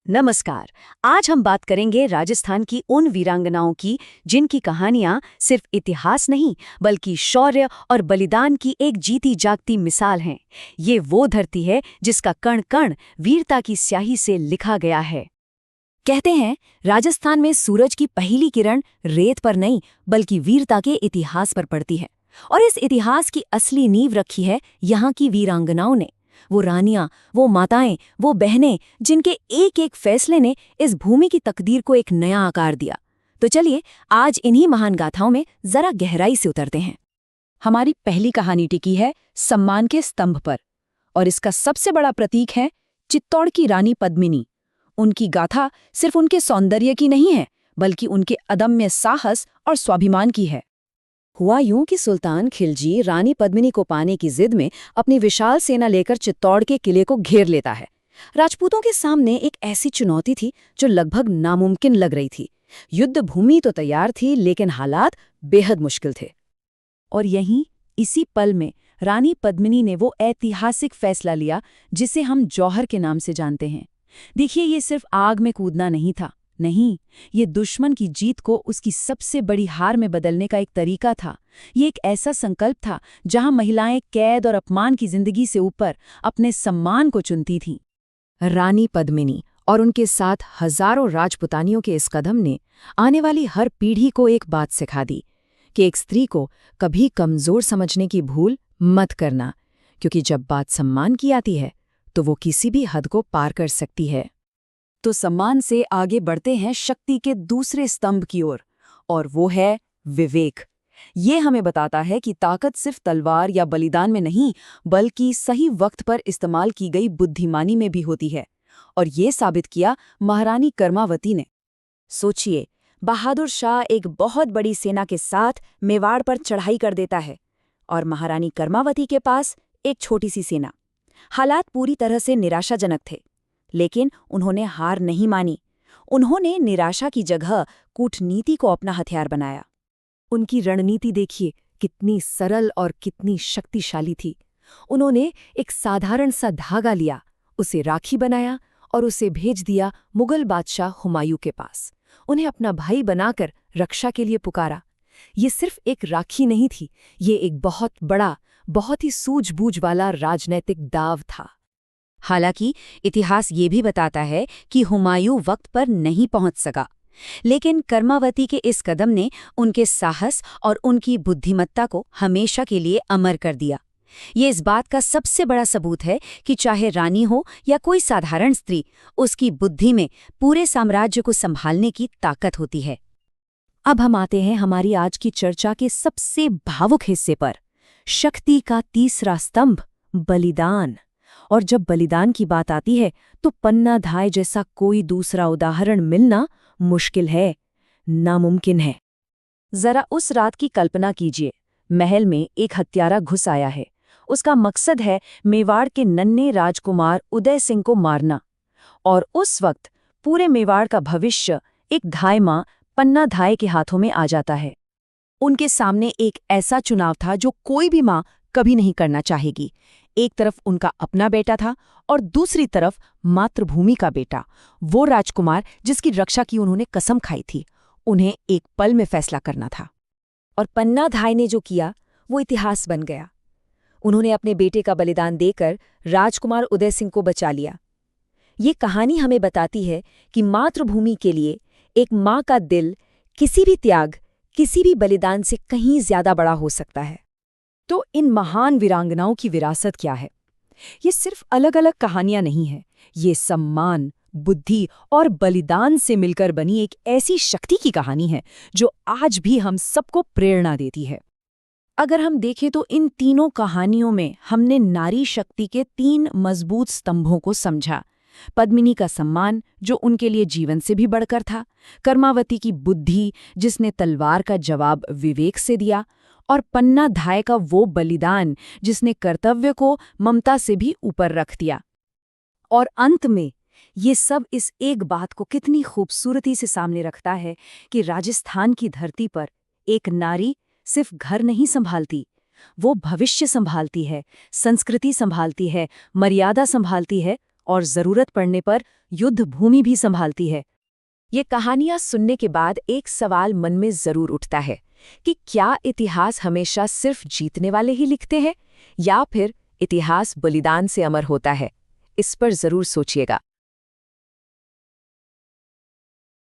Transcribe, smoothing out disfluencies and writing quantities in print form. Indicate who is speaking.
Speaker 1: नमस्कार। आज हम बात करेंगे राजस्थान की उन वीरांगनाओं की जिनकी कहानियां सिर्फ इतिहास नहीं बल्कि शौर्य और बलिदान की एक जीती जागती मिसाल हैं। ये वो धरती है जिसका कण कण वीरता की स्याही से लिखा गया है। कहते हैं राजस्थान में सूरज की पहली किरण रेत पर नहीं बल्कि वीरता के इतिहास पर पड़ती है। और इस इतिहास की असली नींव रखी है यहाँ की वीरांगनाओं ने। वो रानियां, वो माताएं, वो बहनें जिनके एक एक फैसले ने इस भूमि की तकदीर को एक नया आकार दिया। तो चलिए आज इन्हीं महान गाथाओं में जरा गहराई से उतरते हैं। हमारी पहली कहानी टिकी है सम्मान के स्तंभ पर, और इसका सबसे बड़ा प्रतीक है चित्तौड़ की रानी पद्मिनी। उनकी गाथा सिर्फ उनके सौंदर्य की नहीं है बल्कि उनके अदम्य साहस और स्वाभिमान की है। हुआ यूं कि सुल्तान खिलजी रानी पद्मिनी को पाने की जिद में अपनी विशाल सेना लेकर चित्तौड़ के किले को घेर लेता है। राजपूतों के सामने एक ऐसी चुनौती थी जो लगभग नामुमकिन लग रही थी। युद्ध भूमि तो तैयार थी लेकिन हालात बेहद मुश्किल थे। और यहीं इसी पल में रानी पद्मिनी ने वो ऐतिहासिक फैसला लिया जिसे हम जौहर के नाम से जानते हैं। देखिए, ये सिर्फ आग में कूदना नहीं था, नहीं, ये दुश्मन की जीत को उसकी सबसे बड़ी हार में बदलने का एक तरीका था। ये एक ऐसा संकल्प था जहां महिलाएं कैद और अपमान की जिंदगी से ऊपर अपने सम्मान को चुनती थीं। रानी पद्मिनी और उनके साथ हजारों राजपुतानियों के इस कदम ने आने वाली हर पीढ़ी को एक बात सिखा दी कि एक स्त्री को कभी कमजोर समझने की भूल मत करना, क्योंकि जब बात सम्मान की आती है तो वो किसी भी हद को पार कर सकती है। तो सम्मान से आगे बढ़ते हैं शक्ति के दूसरे स्तंभ की ओर, और वो है विवेक। ये हमें बताता है कि ताकत सिर्फ तलवार या बलिदान में नहीं बल्कि सही वक्त पर इस्तेमाल की गई बुद्धिमानी में भी होती है। और ये साबित किया महारानी कर्मावती ने। सोचिए, बहादुर शाह एक बहुत बड़ी सेना के साथ मेवाड़ पर चढ़ाई कर देता है और महारानी कर्मावती के पास एक छोटी सी सेना। हालात पूरी तरह से निराशाजनक थे, लेकिन उन्होंने हार नहीं मानी। उन्होंने निराशा की जगह कूटनीति को अपना हथियार बनाया। उनकी रणनीति देखिए, कितनी सरल और कितनी शक्तिशाली थी। उन्होंने एक साधारण सा धागा लिया, उसे राखी बनाया और उसे भेज दिया मुगल बादशाह हुमायूं के पास। उन्हें अपना भाई बनाकर रक्षा के लिए पुकारा। ये सिर्फ एक राखी नहीं थी, ये एक बहुत बड़ा, बहुत ही सूझबूझ वाला राजनैतिक दाव था। हालांकि इतिहास ये भी बताता है कि हुमायूं वक्त पर नहीं पहुंच सका, लेकिन कर्मावती के इस कदम ने उनके साहस और उनकी बुद्धिमत्ता को हमेशा के लिए अमर कर दिया। ये इस बात का सबसे बड़ा सबूत है कि चाहे रानी हो या कोई साधारण स्त्री, उसकी बुद्धि में पूरे साम्राज्य को संभालने की ताकत होती है। अब हम आते हैं हमारी आज की चर्चा के सबसे भावुक हिस्से पर, शक्ति का तीसरा स्तंभ, बलिदान। और जब बलिदान की बात आती है तो पन्ना धाय जैसा कोई दूसरा उदाहरण मिलना मुश्किल है, नामुमकिन है। जरा उस रात की कल्पना कीजिए। महल में एक हत्यारा घुस आया है। उसका मकसद है मेवाड़ के नन्हे राजकुमार उदय सिंह को मारना। और उस वक्त पूरे मेवाड़ का भविष्य एक धाय मां पन्ना धाय के हाथों में आ जाता है। उनके सामने एक ऐसा चुनाव था जो कोई भी मां कभी नहीं करना चाहेगी। एक तरफ उनका अपना बेटा था और दूसरी तरफ मातृभूमि का बेटा, वो राजकुमार जिसकी रक्षा की उन्होंने कसम खाई थी। उन्हें एक पल में फैसला करना था। और पन्ना धाय ने जो किया वो इतिहास बन गया। उन्होंने अपने बेटे का बलिदान देकर राजकुमार उदय सिंह को बचा लिया। ये कहानी हमें बताती है कि मातृभूमि के लिए एक माँ का दिल किसी भी त्याग, किसी भी बलिदान से कहीं ज्यादा बड़ा हो सकता है। तो इन महान वीरांगनाओं की विरासत क्या है? ये सिर्फ अलग अलग कहानियां नहीं हैं, ये सम्मान, बुद्धि और बलिदान से मिलकर बनी एक ऐसी शक्ति की कहानी है जो आज भी हम सबको प्रेरणा देती है। अगर हम देखें तो इन तीनों कहानियों में हमने नारी शक्ति के 3 मजबूत स्तंभों को समझा। पद्मिनी का सम्मान जो उनके लिए जीवन से भी बढ़कर था, कर्मावती की बुद्धि जिसने तलवार का जवाब विवेक से दिया, और पन्ना धाय का वो बलिदान जिसने कर्तव्य को ममता से भी ऊपर रख दिया। और अंत में ये सब इस एक बात को कितनी खूबसूरती से सामने रखता है कि राजस्थान की धरती पर एक नारी सिर्फ घर नहीं संभालती, वो भविष्य संभालती है, संस्कृति संभालती है, मर्यादा संभालती है और जरूरत पड़ने पर युद्ध भूमि भी संभालती है। ये कहानियां सुनने के बाद एक सवाल मन में जरूर उठता है कि क्या इतिहास हमेशा सिर्फ जीतने वाले ही लिखते हैं या फिर इतिहास बलिदान से अमर होता है? इस पर जरूर सोचिएगा।